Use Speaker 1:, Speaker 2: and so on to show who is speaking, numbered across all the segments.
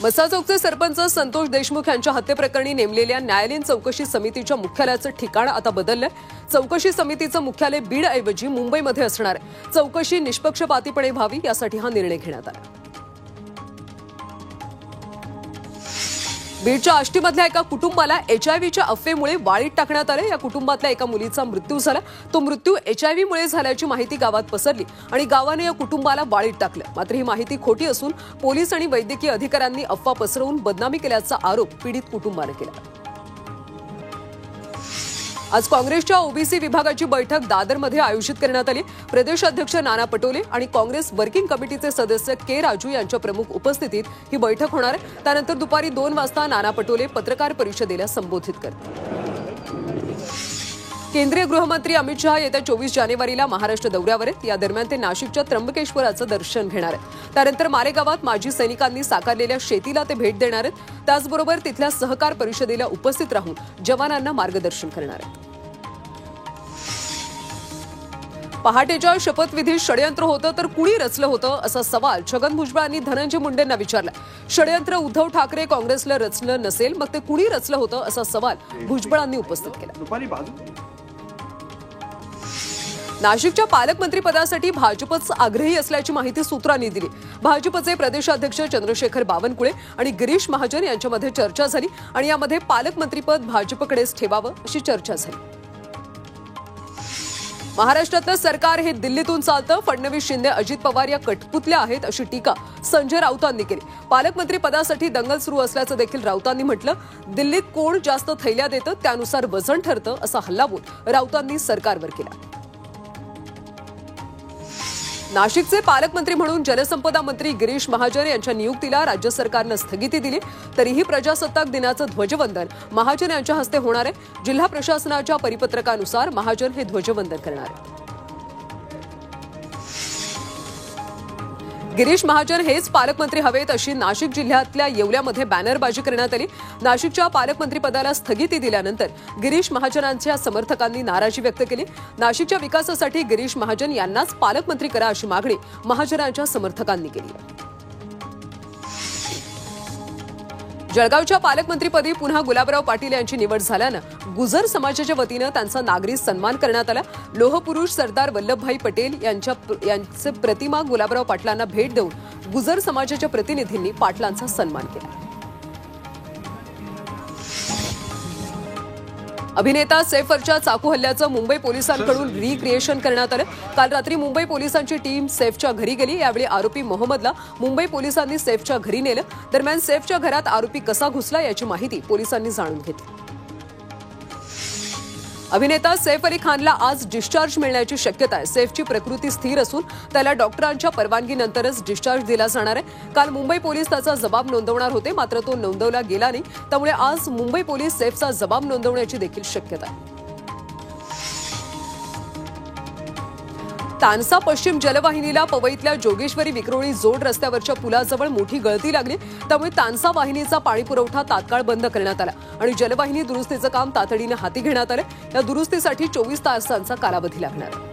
Speaker 1: मसाजोगचे सरपंच संतोष देशमुख यांच्या हत्येप्रकरणी नेमलेल्या न्यायालयीन चौकशी समितीच्या मुख्यालयाचं ठिकाण आता बदललंय। चौकशी समितीचं मुख्यालय बीडऐवजी मुंबईमध्ये असणार आहे। चौकशी निष्पक्षपातीपणे व्हावी यासाठी हा निर्णय घेण्यात आला। बीडच्या आष्टीमधल्या एका कुटुंबाला एचआयव्हीच्या अफवेमुळे वाळीत टाकण्यात आले। या कुटुंबातल्या एका मुलीचा मृत्यू झाला। तो मृत्यू एचआयव्हीमुळे झाल्याची माहिती गावात पसरली आणि गावाने या कुटुंबाला वाळीत टाकलं। मात्र ही माहिती खोटी असून पोलीस आणि वैद्यकीय अधिकाऱ्यांनी अफवा पसरवून बदनामी केल्याचा आरोप पीडित कुटुंबाने केला। आज काँग्रेसच्या ओबीसी विभागाची बैठक दादरमध्ये आयोजित करण्यात आली। प्रदेशाध्यक्ष नाना पटोले आणि काँग्रेस वर्किंग कमिटीचे सदस्य के राजू यांच्या प्रमुख उपस्थितीत ही बैठक होणार आहे। त्यानंतर दुपारी 2 वाजता नाना पटोले पत्रकार परिषदेला संबोधित करतील। केंद्रीय गृहमंत्री अमित शहा येत्या 24 जानेवारीला महाराष्ट्र दौऱ्यावर आहेत। या दरम्यान ते नाशिकच्या त्र्यंबकेश्वराचं दर्शन घेणार आहेत। त्यानंतर मालेगावात माजी सैनिकांनी साकारलेल्या शेतीला ते भेट देणार आहेत। त्याचबरोबर तिथल्या सहकार परिषदेला उपस्थित राहून जवानांना मार्गदर्शन करणार आहेत। पहाटेच्या शपथविधीत षडयंत्र होतं तर कुणी रचलं होतं असा सवाल छगन भुजबळांनी धनंजय मुंडेंना विचारला। षडयंत्र उद्धव ठाकरे काँग्रेसला रचलं नसेल मग ते कुणी रचलं होतं असा सवाल भुजबळांनी उपस्थित केला। नाशिकच्या पालकमंत्रीपदासाठी भाजपच आग्रही असल्याची माहिती सूत्रांनी दिली। भाजपचे प्रदेशाध्यक्ष चंद्रशेखर बावनकुळे आणि गिरीश महाजन यांच्यामध्ये चर्चा झाली आणि यामध्ये पालकमंत्रीपद भाजपकडेच ठेवावं अशी चर्चा झाली। महाराष्ट्रातलं सरकार हे दिल्लीतून चालतं। फडणवीस शिंदे अजित पवार या कठपुतल्या आहेत अशी टीका संजय राऊतांनी केली। पालकमंत्री पदासाठी दंगल सुरू असल्याचं देखील राऊतांनी म्हटलं। दिल्लीत कोण जास्त थैल्या देतं त्यानुसार वजन ठरतं असा हल्लाबोल राऊतांनी सरकारवर केला। नाशिकचे पालकमंत्री म्हणून जलसंपदा मंत्री गिरीश महाजन यांच्या नियुक्तीला राज्य सरकारनं स्थगिती दिली। तरीही प्रजासत्ताक दिनाचं ध्वजवंदन महाजन यांच्या हस्ते होणार आहे। जिल्हा प्रशासनाच्या परिपत्रकानुसार महाजन हे ध्वजवंदन करणार आहेत। गिरीश महाजन हेच पालकमंत्री हवेत अशी नाशिक जिल्ह्यातल्या येवल्यामध्ये बॅनरबाजी करण्यात आली। नाशिकच्या पालकमंत्रीपदाला स्थगिती दिल्यानंतर गिरीश महाजनांच्या समर्थकांनी नाराजी व्यक्त केली। नाशिकच्या विकासासाठी गिरीश महाजन यांनाच पालकमंत्री करा अशी मागणी महाजनांच्या समर्थकांनी केली। जळगावच्या पालकमंत्रीपदी पुन्हा गुलाबराव पाटील यांची निवड झाल्यानं गुजर समाजाच्या वतीनं त्यांचा नागरी सन्मान करण्यात आला। लोहपुरुष सरदार वल्लभभाई पटेल यांचे प्रतिमा गुलाबराव पाटलांना भेट देऊन गुजर समाजाच्या प्रतिनिधींनी पाटलांचा सन्मान केला। अभिनेता सैफच्या चाकू हल्ल्याचं मुंबई पोलिसांकडून रिक्रिएशन करण्यात आलं। काल रात्री मुंबई पोलिसांची टीम सैफच्या घरी गेली। यावेळी आरोपी मोहम्मदला मुंबई पोलिसांनी सैफच्या घरी नेलं। दरम्यान सैफच्या घरात आरोपी कसा घुसला याची माहिती पोलिसांनी जाणून घेतली। अभिनेता सैफ अली खानला आज डिस्चार्ज मिळण्याची शक्यता आहे। सैफची प्रकृती स्थिर असून त्याला डॉक्टरांच्या परवानगीनंतरच डिस्चार्ज दिला जाणार आहे। काल मुंबई पोलीस त्याचा जबाब नोंदवणार होते मात्र तो नोंदवला गेला नाही। त्यामुळे आज मुंबई पोलीस सैफचा जबाब नोंदवण्याची देखील शक्यता आहे। तानसा पश्चिम जलवाहिनीला पवईतल्या जोगेश्वरी विक्रोळी जोड रस्त्यावरच्या पुलाजवळ मोठी गळती लागली। त्यामुळे तानसा वाहिनीचा पाणीपुरवठा तात्काळ बंद करण्यात आला आणि जलवाहिनी दुरुस्तीचं काम तातडीने हाती घेण्यात आलं। या दुरुस्तीसाठी 24 तासांचा कालावधी लागणार आहे।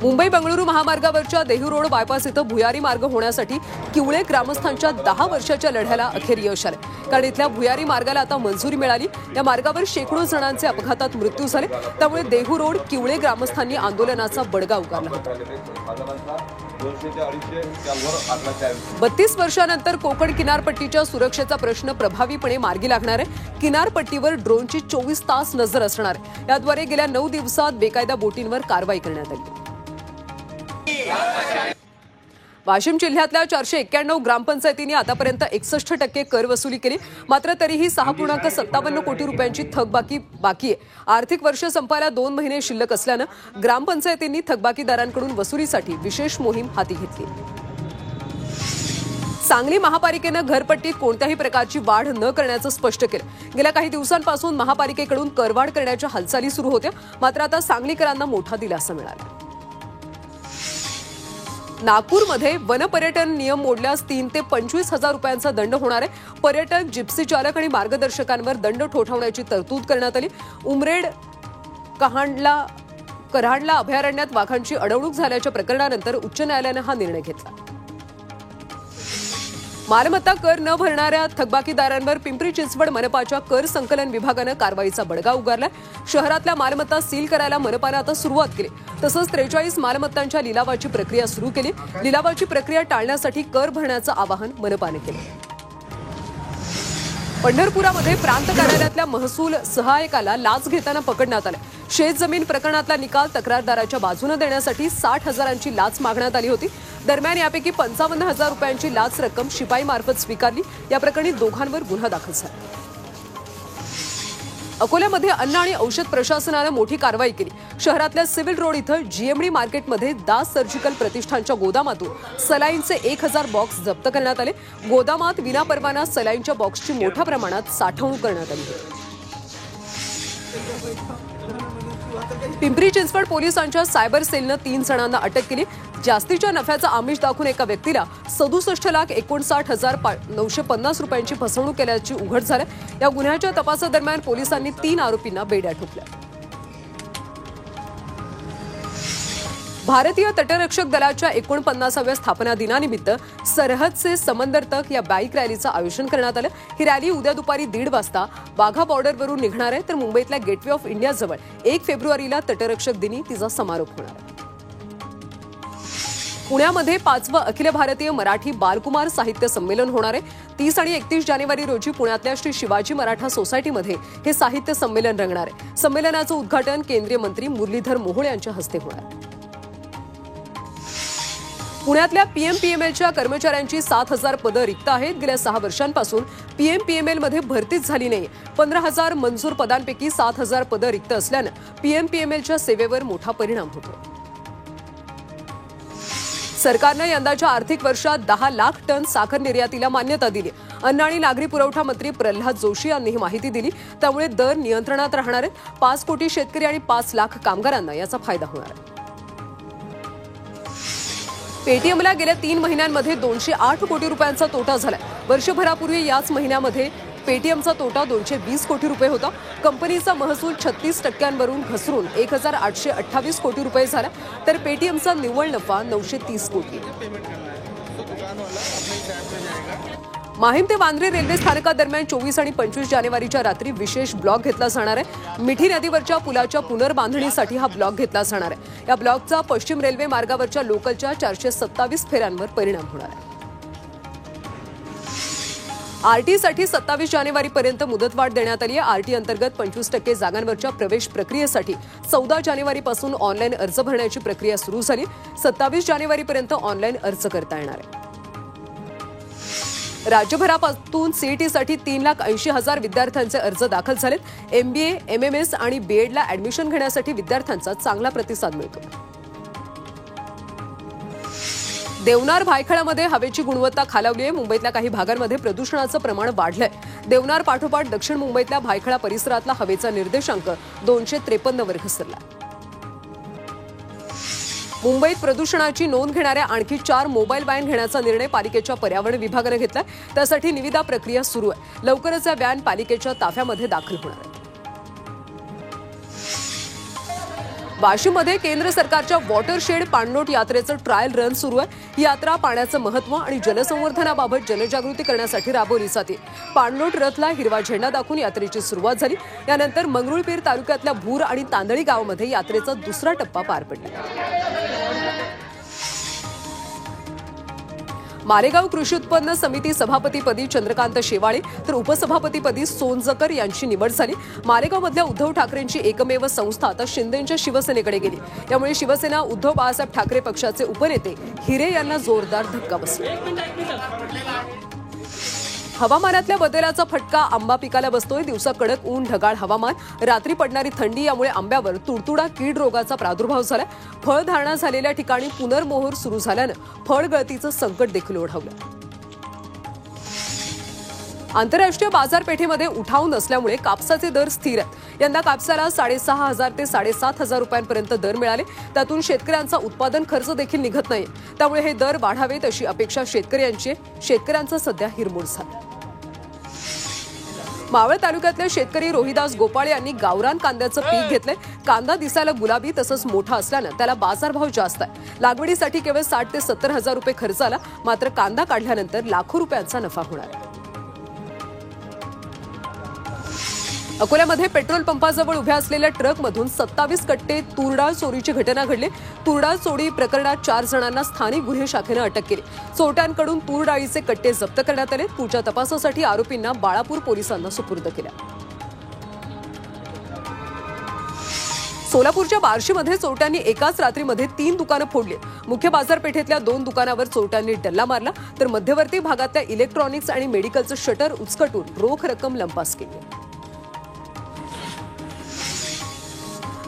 Speaker 1: मुंबई बंगळुरू महामार्गावरच्या देहू रोड बायपास इथं भुयारी मार्ग होण्यासाठी किवळे ग्रामस्थांच्या 10 वर्षाच्या लढ्याला अखेर यश आलं। कारण इथल्या भुयारी मार्गाला आता मंजुरी मिळाली। या मार्गावर शेकडो जणांचे अपघातात मृत्यू झाले। त्यामुळे देहू रोड किवळे ग्रामस्थांनी आंदोलनाचा बडगा उगारला होता। 32 वर्षांनंतर कोकण किनारपट्टीच्या सुरक्षेचा प्रश्न प्रभावीपणे मार्गी लागणार आहे। किनारपट्टीवर ड्रोनची 24 तास नजर असणार आहे। याद्वारे गेल्या 9 दिवसात बेकायदा बोटींवर कारवाई करण्यात आली। वाशिम जिल्ह्यातल्या 491 ग्रामपंचायतींनी आतापर्यंत 61% कर वसुली केली। मात्र तरीही 6.57 कोटी रुपयांची थकबाकी बाकी आहे। आर्थिक वर्ष संपायला 2 महिने शिल्लक असल्यानं ग्रामपंचायतींनी थकबाकीदारांकडून वसुलीसाठी विशेष मोहीम हाती घेतली। सांगली महापालिकेनं घरपट्टीत कोणत्याही प्रकारची वाढ न करण्याचं स्पष्ट केलं। गेल्या काही दिवसांपासून महापालिकेकडून करवाढ करण्याच्या हालचाली सुरू होत्या मात्र आता सांगलीकरांना मोठा दिलासा मिळाला। नागपूरमध्ये वनपर्यटन नियम मोडल्यास 3 ते 25 हजार रुपयांचा दंड होणार आहे। पर्यटक जिप्सी चालक आणि मार्गदर्शकांवर दंड ठोठावण्याची तरतूद करण्यात आली। उमरेड कऱ्हांडला अभयारण्यात वाघांची अडवणूक झाल्याच्या प्रकरणानंतर उच्च न्यायालयानं हा निर्णय घेतला। मालमत्ता कर न भरणाऱ्या थकबाकीदारांवर पिंपरी चिंचवड मनपाच्या कर संकलन विभागानं कारवाईचा बडगा उगारलाय. शहरातल्या मालमत्ता सील करायला मनपानं आता सुरुवात केली. तसंच 43 मालमत्तांच्या लिलावाची प्रक्रिया सुरू केली. लिलावाची प्रक्रिया टाळण्यासाठी कर भरण्याचं आवाहन मनपानं केलं. पंढरपुरामध्ये प्रांत कार्यालयातल्या महसूल सहायकाला लाच घेताना पकडण्यात आलं. शेतजमीन प्रकरणातला निकाल तक्रारदाराच्या बाजूने देण्यासाठी 60,000ची लाच मागण्यात आली होती. दरम्यान यापैकी 55,000 रुपयांची लाच रक्कम शिपाईमार्फत स्वीकारली. या प्रकरणी दोघांवर गुन्हा दाखल झाला. अकोल्यामध्ये अन्न आणि औषध प्रशासनानं मोठी कारवाई केली. शहरातल्या सिव्हिल रोड इथं जीएमडी मार्केटमध्ये दास सर्जिकल प्रतिष्ठानच्या गोदामातून सलाईनचे 1000 बॉक्स जप्त करण्यात आले. गोदामात विनापरवाना सलाईनच्या बॉक्सची मोठ्या प्रमाणात साठवणूक करण्यात आली होती. पिंपरी चिंचवड पोलिसांच्या सायबर सेलनं 3 जणांना अटक केली. जास्तीच्या नफ्याचा आमिष दाखवून एका व्यक्तीला 67,59,950 रुपयांची फसवणूक केल्याची उघड झाली. या गुन्ह्याच्या तपासादरम्यान पोलिसांनी 3 आरोपींना बेड्या ठोकल्या. भारतीय तटरक्षक दलाच्या 49व्या स्थापना दिनानिमित्त सरहद से समंदर तक या बाईक रॅलीचं आयोजन करण्यात आलं. ही रॅली उद्या दुपारी 1:30 वाजता वाघा बॉर्डरवरून निघणार आहे. तर मुंबईतल्या गेटवे ऑफ इंडियाजवळ 1 फेब्रुवारीला तटरक्षक दिनी तिचा समारोप होणार आहे. पुण्यामध्ये 5वं अखिल भारतीय मराठी बालकुमार साहित्य संमेलन होणार आहे. 30 आणि 31 जानेवारी रोजी पुण्यातल्या श्री शिवाजी मराठा सोसायटीमध्ये हे साहित्य संमेलन रंगणार आहे. संमेलनाचं उद्घाटन केंद्रीय मंत्री मुरलीधर मोहोळ यांच्या हस्ते होणार आहे. पुण्यातल्या पीएमपीएमएलच्या कर्मचाऱ्यांची 7,000 पदं रिक्त आहेत. गेल्या 6 वर्षांपासून पीएमपीएमएलमध्ये भरतीच झाली नाही. 15,000 मंजूर पदांपैकी 7,000 पदं रिक्त असल्यानं पीएमपीएमएलच्या सेवेवर मोठा परिणाम होतो. सरकारनं यंदाच्या आर्थिक वर्षात 10 लाख टन साखर निर्यातीला मान्यता दिली. अन्न आणि नागरी पुरवठा मंत्री प्रल्हाद जोशी यांनी ही माहिती दिली. त्यामुळे दर नियंत्रणात राहणार आहेत. 5 कोटी शेतकरी आणि 5 लाख कामगारांना याचा फायदा होणार आहे. पेटीएमला गेल्या 3 महिन्यांमध्ये 208 कोटी रुपयांचा तोटा झालाय. वर्षभरापूर्वी याच महिन्यामध्ये पेटीएमचा तोटा 220 कोटी रुपये होता. कंपनीचा महसूल 36% घसरून 1,828 कोटी रुपये झाला. तर पेटीएमचा निव्वळ नफा 930 कोटी. माहीम ते वांद्रे रेल्वे स्थानकादरम्यान 24 आणि 25 जानेवारीच्या रात्री विशेष ब्लॉक घेतला जाणार आहे. मिठी नदीवरच्या पुलाच्या पुनर्बांधणीसाठी हा ब्लॉक घेतला जाणार आहे. या ब्लॉकचा पश्चिम रेल्वे मार्गावरच्या लोकलच्या 427 फेऱ्यांवर परिणाम होणार आहे. आरटीसाठी 27 जानेवारीपर्यंत मुदतवाढ देण्यात आली आहे. आरटी अंतर्गत 25% जागांवरच्या प्रवेश प्रक्रियेसाठी 14 जानेवारीपासून ऑनलाईन अर्ज भरण्याची प्रक्रिया सुरू झाली. 27 जानेवारीपर्यंत ऑनलाईन अर्ज करता येणार आहे. राज्यभरापासून सीईटीसाठी 3,80,000 विद्यार्थ्यांचे अर्ज दाखल झालेत. MBA, MMS आणि बीएडला ऍडमिशन घेण्यासाठी विद्यार्थ्यांचा चांगला प्रतिसाद मिळतो. देवनार भायखळामध्ये हवेची गुणवत्ता खालावली आहे. मुंबईतल्या काही भागांमध्ये प्रदूषणाचं प्रमाण वाढलंय. देवनार पाठोपाठ दक्षिण मुंबईतल्या भायखळा परिसरातला हवेचा निर्देशांक 253 वर घसरला. मुंबईत प्रदूषणाची नोंद घेणाऱ्या आणखी 4 मोबाईल व्हॅन घेण्याचा निर्णय पालिकेच्या पर्यावरण विभागानं घेतलाय. त्यासाठी निविदा प्रक्रिया सुरू आहे. लवकरच या व्हॅन पालिकेच्या ताफ्यामध्ये दाखल होणार आहेत. वाशिममध्ये केंद्र सरकारच्या वॉटरशेड पाणलोट यात्रेचं ट्रायल रन सुरू आहे. ही यात्रा पाण्याचं महत्त्व आणि जलसंवर्धनाबाबत जनजागृती करण्यासाठी राबवली जाते. पाणलोट रथला हिरवा झेंडा दाखवून यात्रेची सुरुवात झाली. यानंतर मंगरुळपीर तालुक्यातल्या भूर आणि तांदळी गावामध्ये यात्रेचा दुसरा टप्पा पार पडला. मालेगाव कृषी उत्पन्न समिती सभापतीपदी चंद्रकांत शेवाळे तर उपसभापतीपदी सोनजकर यांची निवड झाली. मालेगावमधल्या उद्धव ठाकरेंची एकमेव संस्था आता शिंदेंच्या शिवसेनेकडे गेली. यामुळे शिवसेना उद्धव बाळासाहेब ठाकरे पक्षाचे उपनेते हिरे यांना जोरदार धक्का बसला. हवामानातल्या बदलाचा फटका आंबा पिकाला बसतोय. दिवसा कडक ऊन, ढगाळ हवामान, रात्री पडणारी थंडी यामुळे आंब्यावर तुडतुडा कीड रोगाचा प्रादुर्भाव झाला. फळधारणा झालेल्या ठिकाणी पुनर्मोहर सुरू झाल्यानं फळ गळतीचं संकट देखील ओढवलं. आंतरराष्ट्रीय बाजारपेठेमध्ये उठाव नसल्यामुळे कापसाचे दर स्थिर आहेत. यंदा कापसाला 6,500 ते 7,500 रुपयांपर्यंत दर मिळाले. त्यातून शेतकऱ्यांचा उत्पादन खर्च देखील निघत नाही. त्यामुळे हे दर वाढावेत अशी अपेक्षा शेतकऱ्यांचा सध्या हिरमोड झाली. मावळ तालुक्यातले शेतकरी रोहिदास गोपाळे यांनी गावरान कांद्याचं पीक घेतलंय. कांदा दिसायला गुलाबी तसंच मोठा असल्यानं त्याला बाजारभाव जास्त आहे. लागवडीसाठी केवळ 60 ते 70 हजार रुपये खर्च आला. मात्र कांदा काढल्यानंतर लाखो रुपयांचा नफा होणार आहे. अकोल्यामध्ये पेट्रोल पंपाजवळ उभ्या असलेल्या ट्रकमधून 27 कट्टे तूरडाळ चोरीची घटना घडली. तूरडाळ चोरी प्रकरणात 4 जणांना स्थानिक गुन्हे शाखेनं अटक केली. चोरट्यांकडून तूरडाळीचे कट्टे जप्त करण्यात आले. पुढच्या तपासासाठी आरोपींना बाळापूर पोलिसांना सुपूर्द केलं. सोलापूरच्या बार्शीमध्ये चोरट्यांनी एकाच रात्रीमध्ये 3 दुकानं फोडली. मुख्य बाजारपेठेतल्या 2 दुकानावर चोरट्यांनी डल्ला मारला, तर मध्यवर्ती भागातल्या इलेक्ट्रॉनिक्स आणि मेडिकलचं शटर उचकटून रोख रक्कम लंपास केली.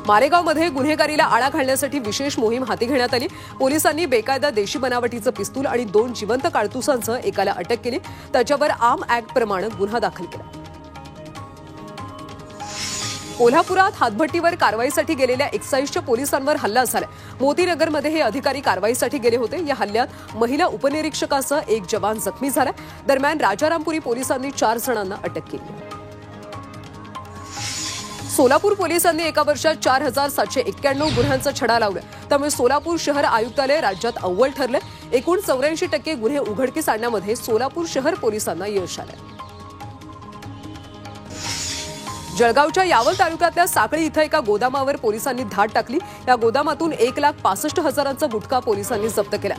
Speaker 1: मारेगावमध्ये गुन्हेगारीला आळा घालण्यासाठी विशेष मोहीम हाती घेण्यात आली. पोलिसांनी बेकायदा देशी बनावटीचं पिस्तूल आणि 2 जिवंत काडतुसांसह एकाला अटक केली. त्याच्यावर आर्म ऍक्ट प्रमाणे गुन्हा दाखल केला. कोल्हापुरात हातभट्टीवर कारवाईसाठी गेलेल्या एक्साईजच्या पोलिसांवर हल्ला झाला. मोतीनगरमध्ये हे अधिकारी कारवाईसाठी गेले होते. या हल्ल्यात महिला उपनिरीक्षकासह 1 जवान जखमी झाला. दरम्यान राजारामपुरी पोलिसांनी 4 जणांना अटक केली. सोलापूर पोलिसांनी एका वर्षात 4791 गुन्ह्यांचा छडा लावला. त्यामुळे सोलापूर शहर आयुक्तालय राज्यात अव्वल ठरले. एकूण 84% गुन्हे उघडकीस आणण्यामध्ये सोलापूर शहर पोलिसांना यश आलं. जळगावच्या यावल तालुक्यातल्या साखळी इथं एका गोदामावर पोलिसांनी धाड टाकली. या गोदामातून 1,65,000चा गुटखा पोलिसांनी जप्त केला.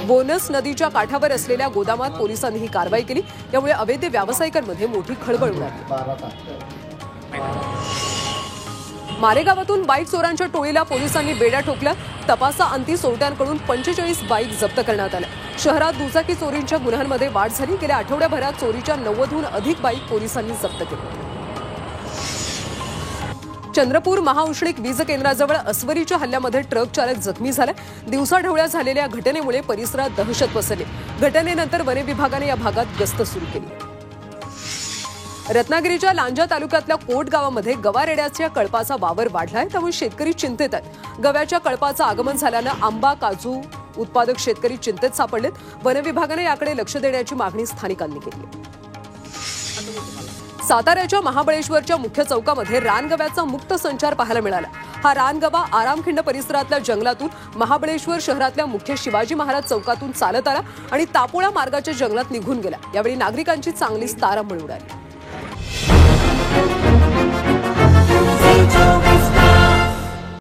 Speaker 1: बोनस नदीच्या काठावर असलेल्या गोदामात पोलिसांनी ही कारवाई केली. यामुळे अवैध व्यावसायिकांमध्ये मोठी खळबळ उडाली. मारेगावातून बाईक चोरांच्या टोळीला पोलिसांनी बेड्या ठोकल्या. तपासाअंती चोरट्यांकडून 45 बाईक जप्त करण्यात आल्या. शहरात दुचाकी चोरींच्या गुन्ह्यांमध्ये वाढ झाली. गेल्या आठवड्याभरात चोरीच्या 90हून अधिक बाईक पोलिसांनी जप्त केल्या. चंद्रपूर महाउष्णिक वीज केंद्राजवळ अस्वरीच्या हल्ल्यामध्ये ट्रक चालक जखमी झाला. दिवसाढवळ्या झालेल्या घटनेमुळे परिसरात दहशत पसरली. घटनेनंतर वन विभागाने या भागात गस्त सुरू केली. रत्नागिरीच्या लांजा तालुक्यातल्या कोट गावामध्ये गवारेड्याच्या कळपाचा वावर वाढलाय. त्यामुळे शेतकरी चिंतेत आहेत. गव्याच्या कळपाचं आगमन झाल्यानं आंबा काजू उत्पादक शेतकरी चिंतेत सापडलेत. वन विभागाने याकडे लक्ष देण्याची मागणी स्थानिकांनी केली. साताऱ्याच्या महाबळेश्वरच्या मुख्य चौकामध्ये रानगव्याचा मुक्त संचार पाहायला मिळाला. हा रानगवा आरामखिंड परिसरातल्या जंगलातून महाबळेश्वर शहरातल्या मुख्य शिवाजी महाराज चौकातून चालत आला आणि तापोळा मार्गाच्या जंगलात निघून गेला. यावेळी नागरिकांची चांगलीच तारांबळ उडाली.